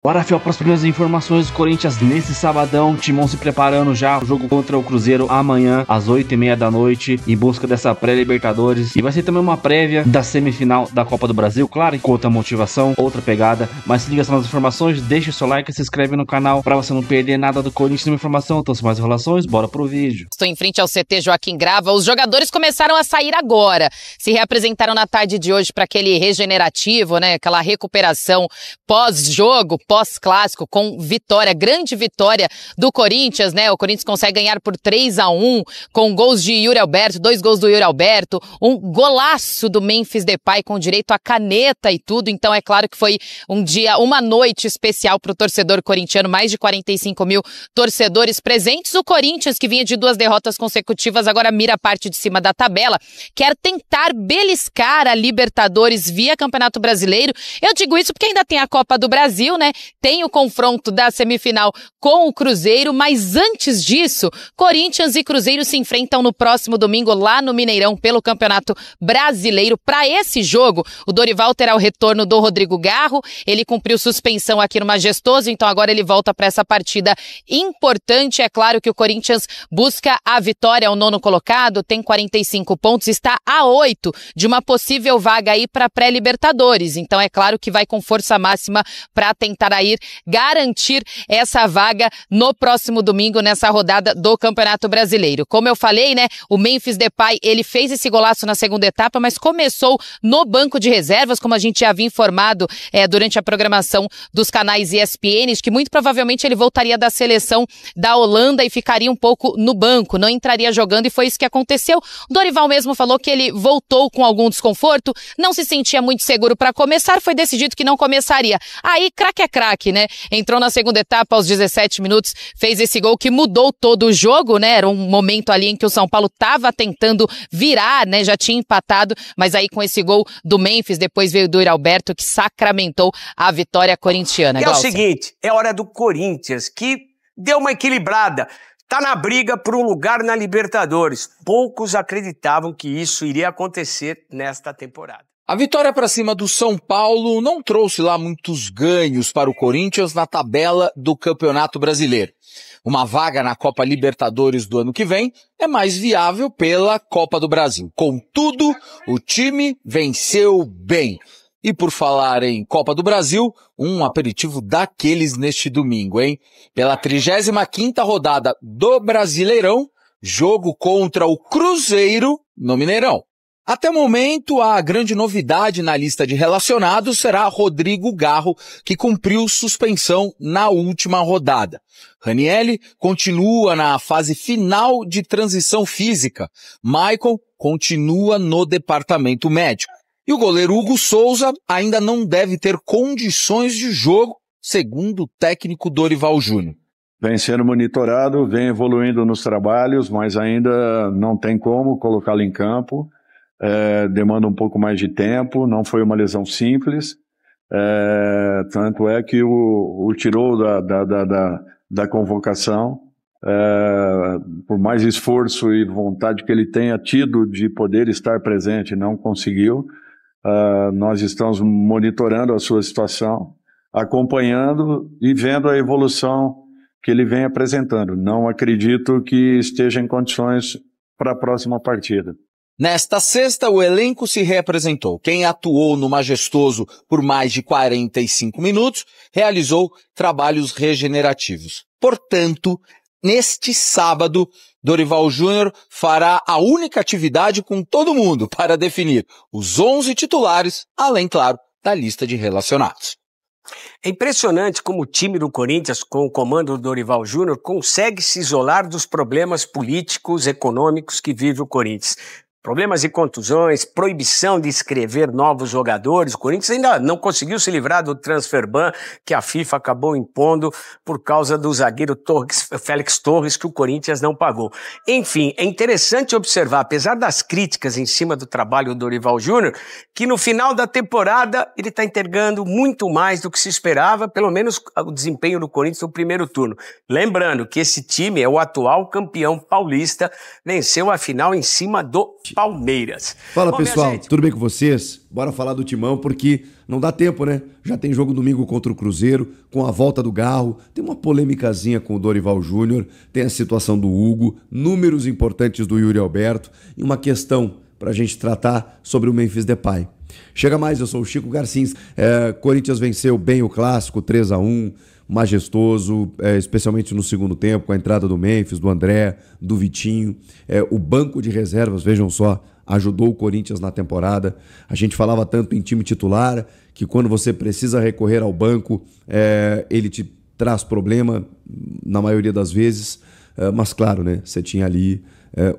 Bora, Fiel, para as primeiras informações do Corinthians nesse sabadão. Timão se preparando já, o jogo contra o Cruzeiro amanhã, às 8h30 da noite, em busca dessa pré-Libertadores. E vai ser também uma prévia da semifinal da Copa do Brasil, claro, com outra motivação, outra pegada. Mas se liga nas informações, deixa o seu like e se inscreve no canal para você não perder nada do Corinthians. Nenhuma informação, então sem mais enrolações, bora pro vídeo. Estou em frente ao CT Joaquim Grava. Os jogadores começaram a sair agora. Se reapresentaram na tarde de hoje para aquele regenerativo, né? Aquela recuperação pós-jogo, pós-clássico, com vitória, grande vitória do Corinthians, né? O Corinthians consegue ganhar por 3-1, com gols de Yuri Alberto, 2 gols do Yuri Alberto, um golaço do Memphis Depay com direito a caneta e tudo. Então é claro que foi um dia, uma noite especial para o torcedor corintiano, mais de 45 mil torcedores presentes. O Corinthians, que vinha de 2 derrotas consecutivas, agora mira a parte de cima da tabela, quer tentar beliscar a Libertadores via Campeonato Brasileiro. Eu digo isso porque ainda tem a Copa do Brasil, né? Tem o confronto da semifinal com o Cruzeiro, mas antes disso, Corinthians e Cruzeiro se enfrentam no próximo domingo lá no Mineirão pelo Campeonato Brasileiro. Para esse jogo, o Dorival terá o retorno do Rodrigo Garro. Ele cumpriu suspensão aqui no Majestoso, então agora ele volta para essa partida importante. É claro que o Corinthians busca a vitória, é o 9º colocado, tem 45 pontos, está a 8 de uma possível vaga aí para pré-Libertadores. Então é claro que vai com força máxima para tentar aí garantir essa vaga no próximo domingo nessa rodada do Campeonato Brasileiro. Como eu falei, né, o Memphis Depay, ele fez esse golaço na segunda etapa, mas começou no banco de reservas, como a gente já havia informado durante a programação dos canais ESPN, que muito provavelmente ele voltaria da seleção da Holanda e ficaria um pouco no banco, não entraria jogando, e foi isso que aconteceu. O Dorival mesmo falou que ele voltou com algum desconforto, não se sentia muito seguro para começar, foi decidido que não começaria. Aí, craque é craque, né? Entrou na segunda etapa aos 17 minutos, fez esse gol que mudou todo o jogo, né? Era um momento ali em que o São Paulo estava tentando virar, né? Já tinha empatado, mas aí com esse gol do Memphis, depois veio do Yuri Alberto, que sacramentou a vitória corintiana. E é o seguinte, é hora do Corinthians, que deu uma equilibrada. Tá na briga por um lugar na Libertadores. Poucos acreditavam que isso iria acontecer nesta temporada. A vitória para cima do São Paulo não trouxe lá muitos ganhos para o Corinthians na tabela do Campeonato Brasileiro. Uma vaga na Copa Libertadores do ano que vem é mais viável pela Copa do Brasil. Contudo, o time venceu bem. E por falar em Copa do Brasil, um aperitivo daqueles neste domingo, hein? Pela 35ª rodada do Brasileirão, jogo contra o Cruzeiro no Mineirão. Até o momento, a grande novidade na lista de relacionados será Rodrigo Garro, que cumpriu suspensão na última rodada. Ranielli continua na fase final de transição física. Michael continua no departamento médico. E o goleiro Hugo Souza ainda não deve ter condições de jogo, segundo o técnico Dorival Júnior. Vem sendo monitorado, vem evoluindo nos trabalhos, mas ainda não tem como colocá-lo em campo. Demanda um pouco mais de tempo, não foi uma lesão simples, tanto é que o tirou da convocação, por mais esforço e vontade que ele tenha tido de poder estar presente, não conseguiu. Nós estamos monitorando a sua situação, acompanhando e vendo a evolução que ele vem apresentando. Não acredito que esteja em condições para a próxima partida. Nesta sexta, o elenco se reapresentou. Quem atuou no Majestoso por mais de 45 minutos realizou trabalhos regenerativos. Portanto, neste sábado, Dorival Júnior fará a única atividade com todo mundo para definir os 11 titulares, além, claro, da lista de relacionados. É impressionante como o time do Corinthians, com o comando do Dorival Júnior, consegue se isolar dos problemas políticos, econômicos que vive o Corinthians. Problemas de contusões, proibição de inscrever novos jogadores. O Corinthians ainda não conseguiu se livrar do transfer ban que a FIFA acabou impondo por causa do zagueiro Félix Torres, que o Corinthians não pagou. Enfim, é interessante observar, apesar das críticas em cima do trabalho do Dorival Júnior, que no final da temporada ele está entregando muito mais do que se esperava, pelo menos o desempenho do Corinthians no primeiro turno. Lembrando que esse time é o atual campeão paulista, venceu a final em cima do Palmeiras. Fala, Bom, pessoal, tudo bem com vocês? Bora falar do Timão, porque não dá tempo, né? Já tem jogo domingo contra o Cruzeiro, com a volta do Garro, tem uma polêmicazinha com o Dorival Júnior, tem a situação do Hugo, números importantes do Yuri Alberto e uma questão pra gente tratar sobre o Memphis Depay. Chega mais, eu sou o Chico Garcins. Corinthians venceu bem o Clássico, 3-1, majestoso, especialmente no segundo tempo, com a entrada do Memphis, do André, do Vitinho. O banco de reservas, vejam só, ajudou o Corinthians na temporada. A gente falava tanto em time titular, que quando você precisa recorrer ao banco, ele te traz problema, na maioria das vezes. Mas claro, né, você tinha ali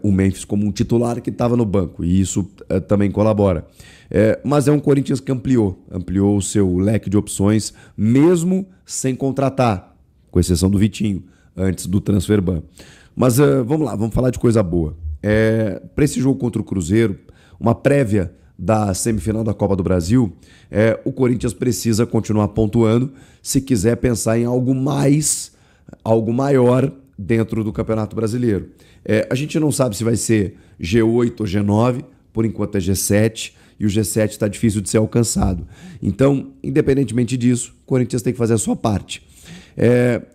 o Memphis como um titular que estava no banco, e isso também colabora. Mas é um Corinthians que ampliou o seu leque de opções, mesmo sem contratar, com exceção do Vitinho, antes do transfer ban. Mas vamos lá, vamos falar de coisa boa. Para esse jogo contra o Cruzeiro, uma prévia da semifinal da Copa do Brasil, o Corinthians precisa continuar pontuando se quiser pensar em algo maior dentro do Campeonato Brasileiro. A gente não sabe se vai ser G8 ou G9, por enquanto é G7, e o G7 está difícil de ser alcançado. Então, independentemente disso, o Corinthians tem que fazer a sua parte.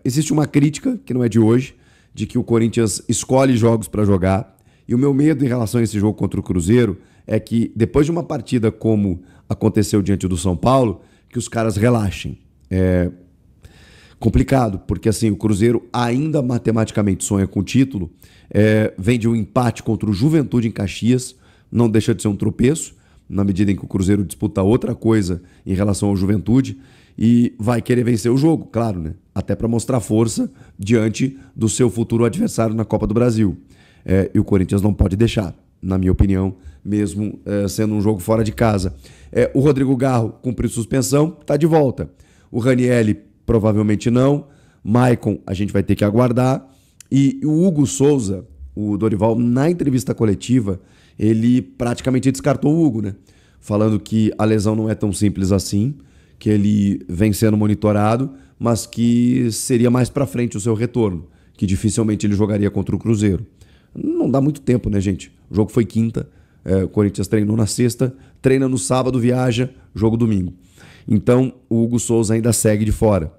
Existe uma crítica, que não é de hoje, de que o Corinthians escolhe jogos para jogar, e o meu medo em relação a esse jogo contra o Cruzeiro é que, depois de uma partida como aconteceu diante do São Paulo, que os caras relaxem. Complicado, porque assim, o Cruzeiro ainda matematicamente sonha com o título, vem de um empate contra o Juventude em Caxias, não deixa de ser um tropeço, na medida em que o Cruzeiro disputa outra coisa em relação ao Juventude, e vai querer vencer o jogo, claro, né? Até para mostrar força diante do seu futuro adversário na Copa do Brasil. E o Corinthians não pode deixar, na minha opinião, mesmo sendo um jogo fora de casa. O Rodrigo Garro cumpriu suspensão, está de volta. O Ranieri provavelmente não. Maicon a gente vai ter que aguardar. E o Hugo Souza, o Dorival, na entrevista coletiva, ele praticamente descartou o Hugo, né? Falando que a lesão não é tão simples assim, que ele vem sendo monitorado, mas que seria mais pra frente o seu retorno, que dificilmente ele jogaria contra o Cruzeiro. Não dá muito tempo, né, gente? O jogo foi quinta, o Corinthians treinou na sexta, treina no sábado, viaja, jogo domingo. Então, o Hugo Souza ainda segue de fora.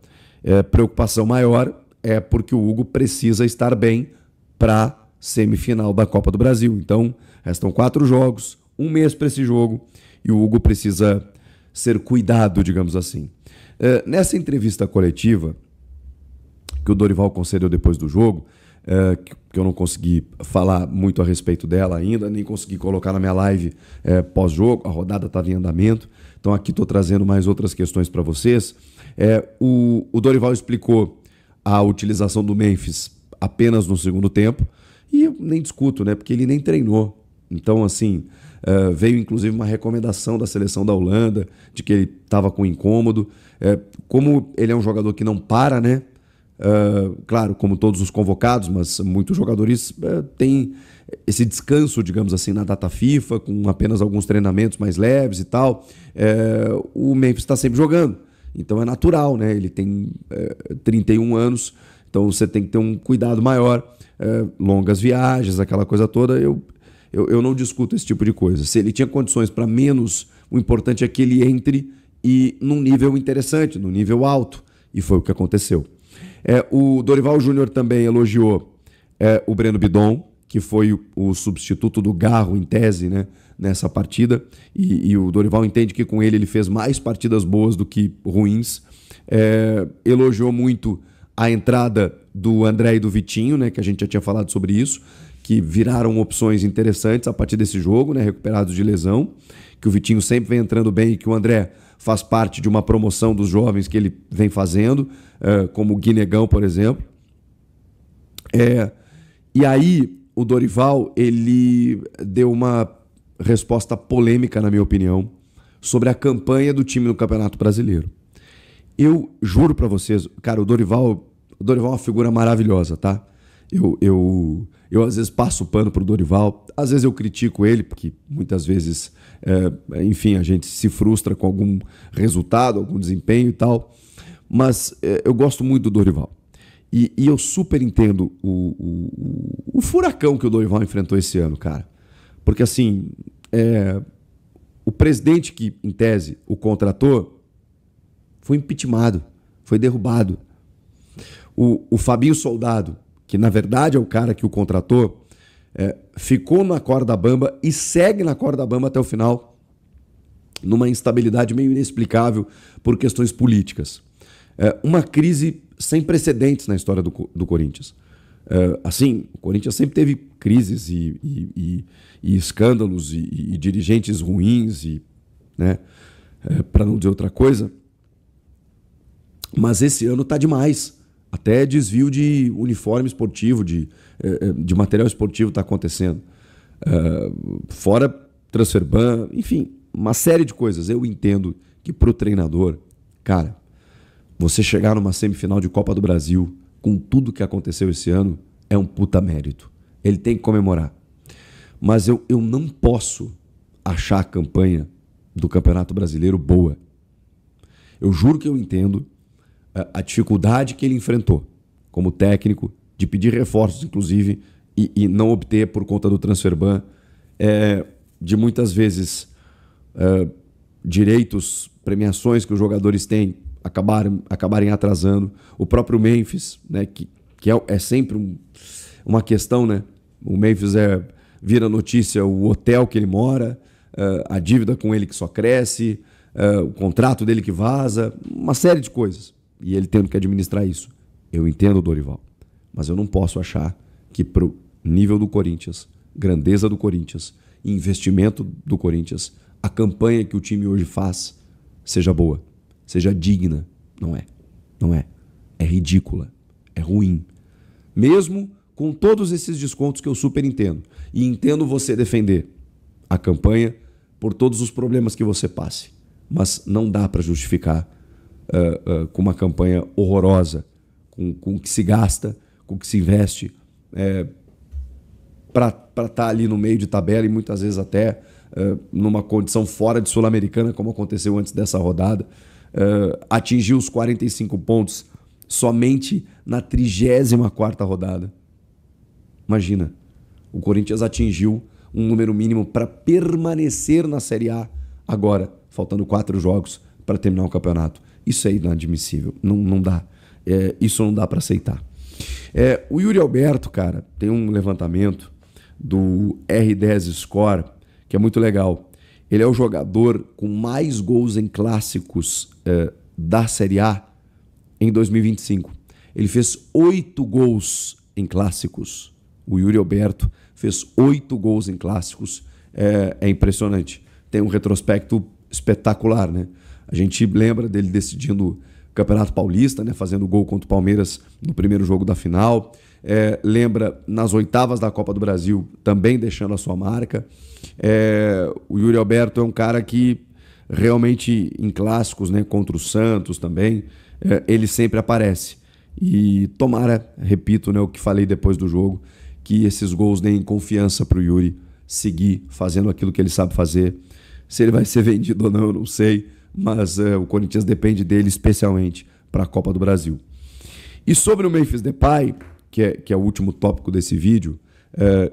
Preocupação maior é porque o Hugo precisa estar bem para semifinal da Copa do Brasil. Então, restam 4 jogos, 1 mês para esse jogo, e o Hugo precisa ser cuidado, digamos assim. Nessa entrevista coletiva que o Dorival concedeu depois do jogo, que eu não consegui falar muito a respeito dela ainda, nem consegui colocar na minha live pós-jogo, a rodada estava em andamento, então aqui estou trazendo mais outras questões para vocês. O Dorival explicou a utilização do Memphis apenas no segundo tempo, e eu nem discuto, né, porque ele nem treinou. Então, assim, veio inclusive uma recomendação da seleção da Holanda, de que ele estava com incômodo. Como ele é um jogador que não para, né? Claro, como todos os convocados, mas muitos jogadores têm esse descanso, digamos assim, na data FIFA, com apenas alguns treinamentos mais leves e tal. O Memphis está sempre jogando, então é natural, né? Ele tem 31 anos, então você tem que ter um cuidado maior, longas viagens, aquela coisa toda. Eu não discuto esse tipo de coisa. Se ele tinha condições para menos, o importante é que ele entre e num nível interessante, num nível alto, e foi o que aconteceu. O Dorival Júnior também elogiou o Breno Bidon, que foi o substituto do Garro, em tese, né, nessa partida, e o Dorival entende que com ele fez mais partidas boas do que ruins. Elogiou muito a entrada do André e do Vitinho, né, que a gente já tinha falado sobre isso, que viraram opções interessantes a partir desse jogo, né, recuperados de lesão, que o Vitinho sempre vem entrando bem e que o André faz parte de uma promoção dos jovens que ele vem fazendo, como o Guinegão, por exemplo. E aí o Dorival, ele deu uma resposta polêmica, na minha opinião, sobre a campanha do time no Campeonato Brasileiro. Eu juro pra vocês, cara, o Dorival é uma figura maravilhosa, tá? Eu às vezes passo o pano pro Dorival, às vezes eu critico ele, porque muitas vezes, enfim, a gente se frustra com algum resultado, algum desempenho e tal, mas eu gosto muito do Dorival. E eu super entendo o furacão que o Dorival enfrentou esse ano, cara. Porque, assim, o presidente que, em tese, o contratou foi impeachmentado, foi derrubado. O Fabinho Soldado, que na verdade é o cara que o contratou, ficou na corda bamba e segue na corda bamba até o final, numa instabilidade meio inexplicável por questões políticas. Uma crise sem precedentes na história do Corinthians. Assim, o Corinthians sempre teve crises e escândalos e dirigentes ruins, né, para não dizer outra coisa. Mas esse ano tá demais. Até desvio de uniforme esportivo, de material esportivo está acontecendo. Fora transfer ban, enfim, uma série de coisas. Eu entendo que para o treinador, cara, você chegar numa semifinal de Copa do Brasil com tudo que aconteceu esse ano é um puta mérito. Ele tem que comemorar. Mas eu não posso achar a campanha do Campeonato Brasileiro boa. Eu juro que eu entendo a dificuldade que ele enfrentou como técnico, de pedir reforços, inclusive, e não obter por conta do transfer ban, de muitas vezes direitos, premiações que os jogadores têm acabarem atrasando. O próprio Memphis, né, que é sempre uma questão, né? O Memphis vira notícia o hotel que ele mora, a dívida com ele que só cresce, o contrato dele que vaza, uma série de coisas. E ele tendo que administrar isso. Eu entendo, Dorival, mas eu não posso achar que pro nível do Corinthians, grandeza do Corinthians, investimento do Corinthians, a campanha que o time hoje faz seja boa, seja digna. Não é. Não é. É ridícula. É ruim. Mesmo com todos esses descontos que eu super entendo. E entendo você defender a campanha por todos os problemas que você passe. Mas não dá para justificar com uma campanha horrorosa, com o que se gasta, com o que se investe, para estar ali no meio de tabela e muitas vezes até numa condição fora de Sul-Americana, como aconteceu antes dessa rodada, atingiu os 45 pontos somente na 34ª rodada. Imagina, o Corinthians atingiu um número mínimo para permanecer na Série A agora, faltando 4 jogos para terminar o campeonato. Isso é inadmissível, não dá. Isso não dá para aceitar. O Yuri Alberto, cara, tem um levantamento do R10 Score, que é muito legal. Ele é o jogador com mais gols em clássicos da Série A em 2025. Ele fez 8 gols em clássicos. O Yuri Alberto fez 8 gols em clássicos. É impressionante. Tem um retrospecto espetacular, né? A gente lembra dele decidindo o Campeonato Paulista, né, fazendo gol contra o Palmeiras no primeiro jogo da final. Lembra nas oitavas da Copa do Brasil, também deixando a sua marca. O Yuri Alberto é um cara que realmente em clássicos, né, contra o Santos também, ele sempre aparece. E tomara, repito, né, o que falei depois do jogo, que esses gols deem confiança para o Yuri seguir fazendo aquilo que ele sabe fazer. Se ele vai ser vendido ou não, eu não sei. Mas o Corinthians depende dele especialmente para a Copa do Brasil. E sobre o Memphis Depay, que é o último tópico desse vídeo,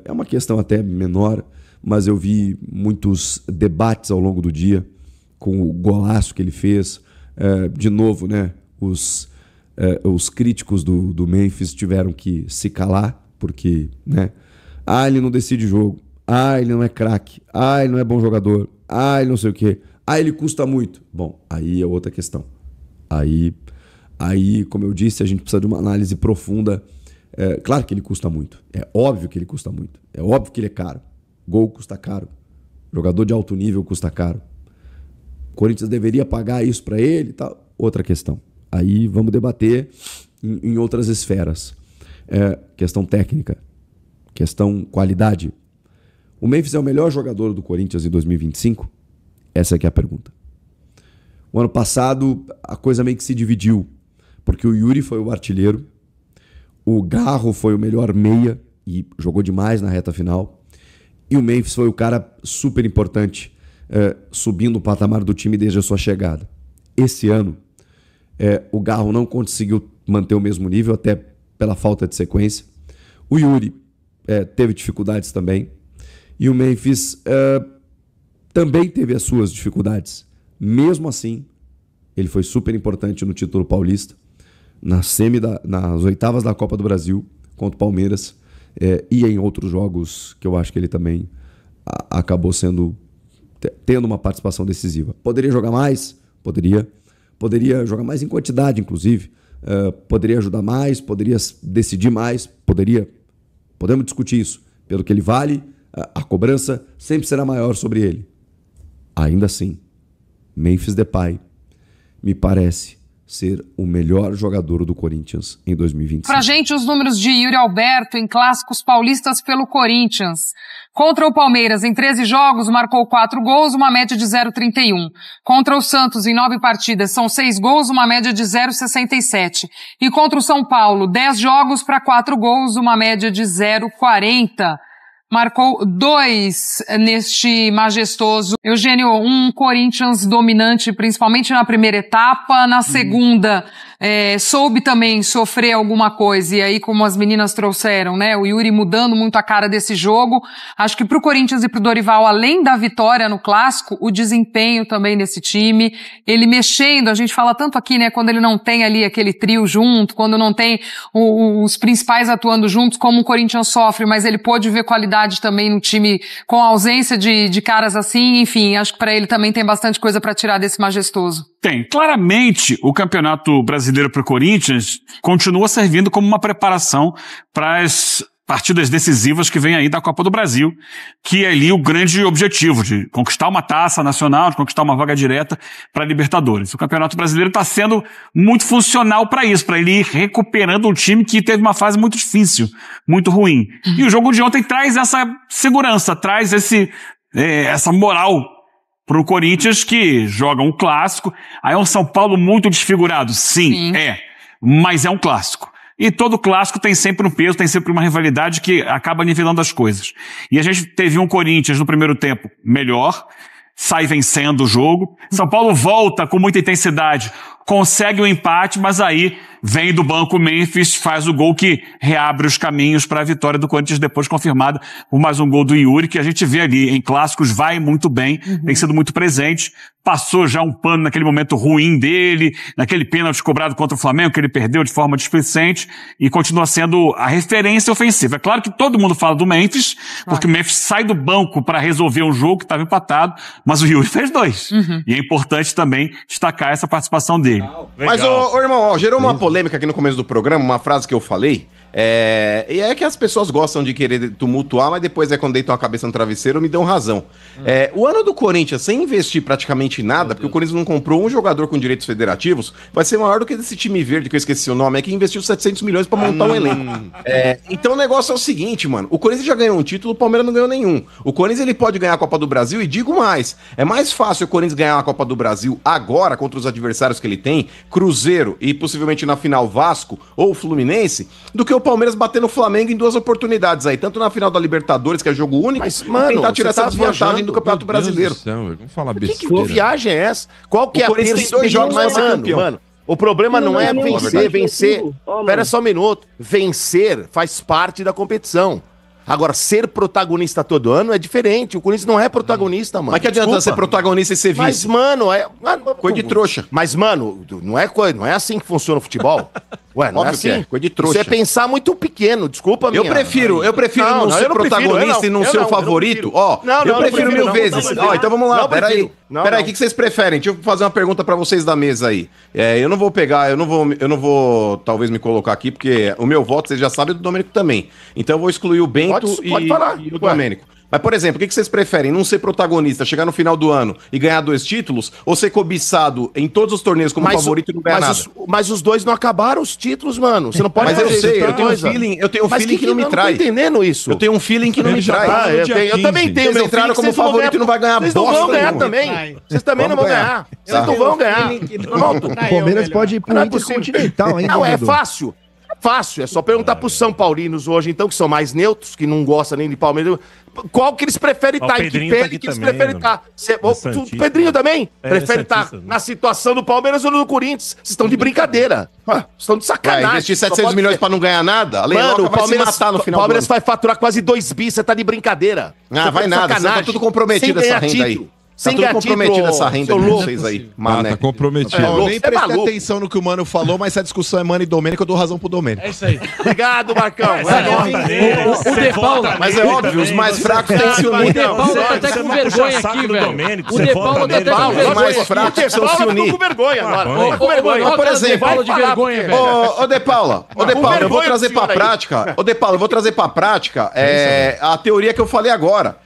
é uma questão até menor, mas eu vi muitos debates ao longo do dia com o golaço que ele fez. De novo, né, os críticos do Memphis tiveram que se calar, porque, né, ele não decide jogo, ele não é craque, ele não é bom jogador, ele não sei o quê. Ele custa muito. Bom, aí é outra questão. Aí, como eu disse, a gente precisa de uma análise profunda. Claro que ele custa muito. É óbvio que ele custa muito. É óbvio que ele é caro. Gol custa caro. Jogador de alto nível custa caro. O Corinthians deveria pagar isso para ele e tal. Outra questão. Aí vamos debater em outras esferas. Questão técnica. Questão qualidade. O Memphis é o melhor jogador do Corinthians em 2025? Essa aqui é a pergunta. O ano passado, a coisa meio que se dividiu, porque o Yuri foi o artilheiro, o Garro foi o melhor meia e jogou demais na reta final, e o Memphis foi o cara super importante, subindo o patamar do time desde a sua chegada. Esse ano, o Garro não conseguiu manter o mesmo nível, até pela falta de sequência. O Yuri teve dificuldades também, E o Memphis também teve as suas dificuldades. Mesmo assim, ele foi super importante no título paulista, nas oitavas da Copa do Brasil contra o Palmeiras, e em outros jogos que eu acho que ele também acabou tendo uma participação decisiva. Poderia jogar mais? Poderia jogar mais em quantidade, inclusive. Poderia ajudar mais, poderia decidir mais, podemos discutir isso. Pelo que ele vale, a cobrança sempre será maior sobre ele. Ainda assim, Memphis Depay me parece ser o melhor jogador do Corinthians em 2025. Pra gente, os números de Yuri Alberto em clássicos paulistas pelo Corinthians. Contra o Palmeiras, em 13 jogos, marcou 4 gols, uma média de 0,31. Contra o Santos, em 9 partidas, são 6 gols, uma média de 0,67. E contra o São Paulo, 10 jogos para 4 gols, uma média de 0,40. Marcou 2 neste majestoso. Eugênio, um Corinthians dominante, principalmente na primeira etapa. Na segunda, soube também sofrer alguma coisa. E aí, como as meninas trouxeram, né? O Yuri mudando muito a cara desse jogo. Acho que pro Corinthians e pro Dorival, além da vitória no Clássico, o desempenho também desse time. Ele mexendo, a gente fala tanto aqui, né? Quando ele não tem ali aquele trio junto, quando não tem os principais atuando juntos, como o Corinthians sofre, mas ele pôde ver qualidade também no time com a ausência de caras assim, enfim, acho que para ele também tem bastante coisa para tirar desse majestoso. Tem. Claramente, o Campeonato Brasileiro para o Corinthians continua servindo como uma preparação para as partidas decisivas que vem aí da Copa do Brasil, que é ali o grande objetivo de conquistar uma taça nacional, de conquistar uma vaga direta para a Libertadores. O Campeonato Brasileiro está sendo muito funcional para isso, para ele ir recuperando um time que teve uma fase muito difícil, muito ruim. E o jogo de ontem traz essa segurança, traz essa moral para o Corinthians, que joga um clássico. Aí é um São Paulo muito desfigurado, sim. Mas é um clássico. E todo clássico tem sempre um peso, tem sempre uma rivalidade que acaba nivelando as coisas. E a gente teve um Corinthians no primeiro tempo melhor, sai vencendo o jogo. São Paulo volta com muita intensidade, consegue o empate, mas aí vem do banco o Memphis, faz o gol que reabre os caminhos para a vitória do Corinthians, depois confirmada por mais um gol do Yuri, que a gente vê ali em clássicos, vai muito bem, tem sido muito presente. Passou já um pano naquele momento ruim dele, naquele pênalti cobrado contra o Flamengo, que ele perdeu de forma displicente, e continua sendo a referência ofensiva. É claro que todo mundo fala do Memphis, porque o Memphis sai do banco para resolver um jogo que estava empatado, mas o Yuri fez 2. E é importante também destacar essa participação dele. Mas, ô irmão, gerou uma polêmica aqui no começo do programa, uma frase que eu falei, e é que as pessoas gostam de querer tumultuar, mas depois quando deitam a cabeça no travesseiro me dão razão. O ano do Corinthians, sem investir praticamente nada, porque o Corinthians não comprou um jogador com direitos federativos, vai ser maior do que esse time verde, que eu esqueci o nome, que investiu 700 milhões pra montar um elenco. Então o negócio é o seguinte, mano, o Corinthians já ganhou um título, o Palmeiras não ganhou nenhum. O Corinthians ele pode ganhar a Copa do Brasil, e digo mais, é mais fácil o Corinthians ganhar a Copa do Brasil agora, contra os adversários que ele tem, Cruzeiro e possivelmente na final Vasco ou Fluminense, do que o Palmeiras bater no Flamengo em 2 oportunidades aí, tanto na final da Libertadores, que é jogo único, mas, mano, tentar tirar essa desvantagem do Campeonato Brasileiro. Vamos falar besteira. Que viagem é essa? Qual que é a pena? Tem 2 jogos pra ser campeão. Mano, o problema não é vencer. Espera só um minuto. Vencer faz parte da competição. Agora, ser protagonista todo ano é diferente. O Corinthians não é protagonista, mano. Mas que adianta ser protagonista e ser vice? Mas, mano, coisa de trouxa. Mas, mano, não é assim que funciona o futebol. Ué, não é assim. Coisa de trouxa. Você é pensar muito pequeno, desculpa, Eu prefiro não ser protagonista e não ser o favorito. Eu prefiro mil vezes. Então vamos lá, peraí. Peraí, o que vocês preferem? Deixa eu fazer uma pergunta pra vocês da mesa aí. Eu não vou talvez me colocar aqui, porque o meu voto, vocês já sabem, é do Domênico também. Então eu vou excluir o Bento e o Domênico. Mas, por exemplo, o que vocês preferem? Não ser protagonista, chegar no final do ano e ganhar 2 títulos? Ou ser cobiçado em todos os torneios como favorito e não ganhar nada? Mas os 2 não acabaram os títulos, mano. Você não pode fazer isso. Mas eu sei, eu tenho um feeling que não me trai. Eu não tô entendendo isso. Eu tenho um feeling que não me trai. Eu também tenho. Vocês entraram como favorito e não vai ganhar bosta. Vocês não vão ganhar também. Vocês também não vão ganhar. Vocês não vão ganhar. Pronto. O Palmeiras pode ir pro Intercontinental ainda. Não, é fácil. Fácil, é só perguntar pros São Paulinos hoje, então, que são mais neutros, que não gostam nem de Palmeiras. Qual que eles preferem estar? Em que pele que eles preferem estar? O Pedrinho também prefere estar na situação do Palmeiras ou do Corinthians? Vocês estão de brincadeira. Vocês estão de sacanagem. Investir 700 milhões pra não ganhar nada? Mano, o Palmeiras vai faturar quase 2 bi, você tá de brincadeira. Vai nada, tá tudo comprometido essa renda aí. Tá tudo comprometido essa renda de vocês aí. Tá comprometido. Eu nem prestei atenção no que o Mano falou, mas essa discussão é Mano e Domênico, eu dou razão pro Domênico. É isso aí. Obrigado, Marcão. O De Paula. Mas é óbvio, os mais fracos têm que se unir. O De Paula tá até com vergonha aqui, velho. O De Paula tá até com vergonha. Os mais fracos precisam se unir. Com vergonha agora. Por exemplo, ô De Paula, eu vou trazer pra prática. Ô De Paula, eu vou trazer pra prática a teoria que eu falei agora.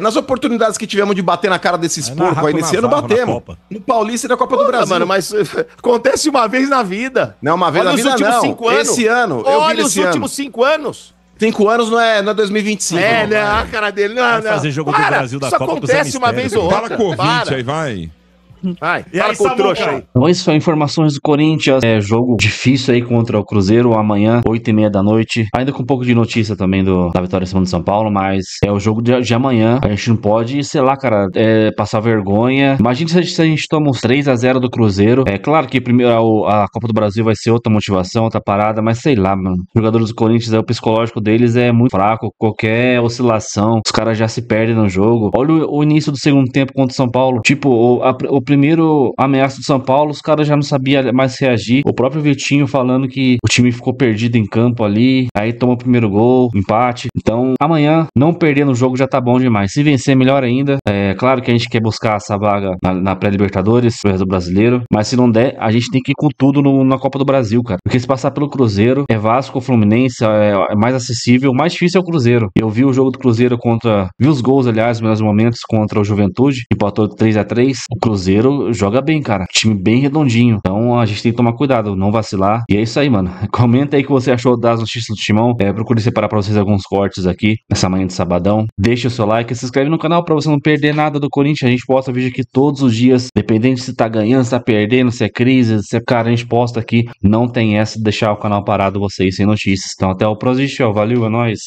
Nas oportunidades que tivemos de bater na cara desses porcos aí nesse ano, batemos. No Paulista e na Copa do Brasil. Mano, mas acontece uma vez na vida. Não, uma vez na vida não. 5 anos. Esse ano, eu vi esse ano. Olha os últimos 5 anos. 5 anos não é 2025. Né? A cara dele. Não. Fazer jogo do Brasil da Copa. Isso acontece uma vez ou outra. Fala com o ouvinte aí, vai. E aí, com o trouxa aí. Então, isso foi informações do Corinthians. Jogo difícil aí contra o Cruzeiro amanhã, 8h30 da noite. Ainda com um pouco de notícia também da vitória em cima do São Paulo, mas é o jogo de amanhã. A gente não pode, sei lá, cara, passar vergonha. Imagina se a gente toma uns 3-0 do Cruzeiro. É claro que primeiro a Copa do Brasil vai ser outra motivação, outra parada, mas sei lá, mano. Os jogadores do Corinthians, o psicológico deles é muito fraco. Qualquer oscilação, os caras já se perdem no jogo. Olha o início do segundo tempo contra o São Paulo. Tipo, o primeiro ameaça do São Paulo, os caras já não sabiam mais reagir. O próprio Vitinho falando que o time ficou perdido em campo ali, aí toma o primeiro gol, empate. Então, amanhã, não perder no jogo já tá bom demais. Se vencer, melhor ainda. É claro que a gente quer buscar essa vaga na pré-Libertadores, do brasileiro, mas se não der, a gente tem que ir com tudo na Copa do Brasil, cara. Porque se passar pelo Cruzeiro, Vasco ou Fluminense, é mais acessível. O mais difícil é o Cruzeiro. Eu vi o jogo do Cruzeiro vi os gols, aliás, nos melhores momentos contra o Juventude, empatou 3-3. O Cruzeiro joga bem, cara. Time bem redondinho. Então a gente tem que tomar cuidado, não vacilar. E é isso aí, mano. Comenta aí o que você achou das notícias do Timão. Procure separar pra vocês alguns cortes aqui nessa manhã de sabadão. Deixa o seu like, se inscreve no canal pra você não perder nada do Corinthians. A gente posta vídeo aqui todos os dias, dependente se tá ganhando, se tá perdendo, se é crise, se é cara, a gente posta aqui. Não tem essa de deixar o canal parado vocês sem notícias. Então até o próximo, valeu, é nóis.